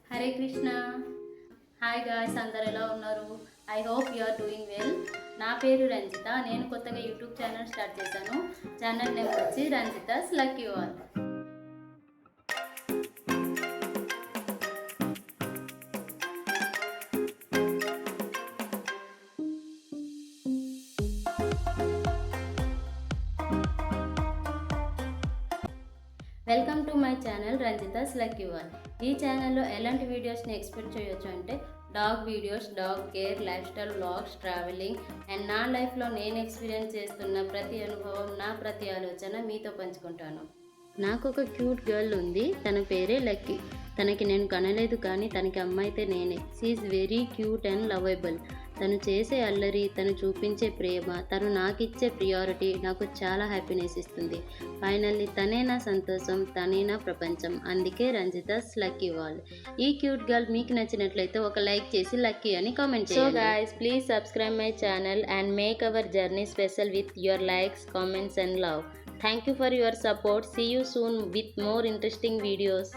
Hare Krishna. Hi guys, అందరు ఎలా ఉన్నారు? I hope you are doing well. నా పేరు రంజిత. నేను కొత్తగా యూట్యూబ్ ఛానల్ స్టార్ట్ చేశాను. ఛానల్ నేమ్ వచ్చి Ranjitha's lucky wall. Welcome to my channel Ranjitha's lucky wall. ఈ ఛానల్లో ఎలాంటి వీడియోస్ని ఎక్స్పెక్ట్ చేయొచ్చు అంటే dog videos, dog care, life style vlogs, travelling and నా లైఫ్లో నేను ఎక్స్పీరియన్స్ చేస్తున్న ప్రతి అనుభవం, నా ప్రతి ఆలోచన మీతో పంచుకుంటాను. నాకు ఒక క్యూట్ గర్ల్ ఉంది. తన పేరే లక్కీ. తనకి నేను కనలేదు, కానీ తనకి అమ్మ అయితే నేనే. She's very cute and lovable. తను చేసే అల్లరి, తను చూపించే ప్రేమ, తను నాకు ఇచ్చే ప్రియారిటీ నాకు చాలా హ్యాపీనెస్ ఇస్తుంది. ఫైనల్లీ తనే నా సంతోషం, తనే నా ప్రపంచం. అందుకే రంజితాస్ లక్కీ వాల్. ఈ క్యూట్ గర్ల్ మీకు నచ్చినట్లయితే ఒక లైక్ చేసి లక్కీ అని కామెంట్ చేయండి. So guys, please subscribe my channel and make our journey special with your likes, comments and love. Thank you for your support. See you soon with more interesting videos.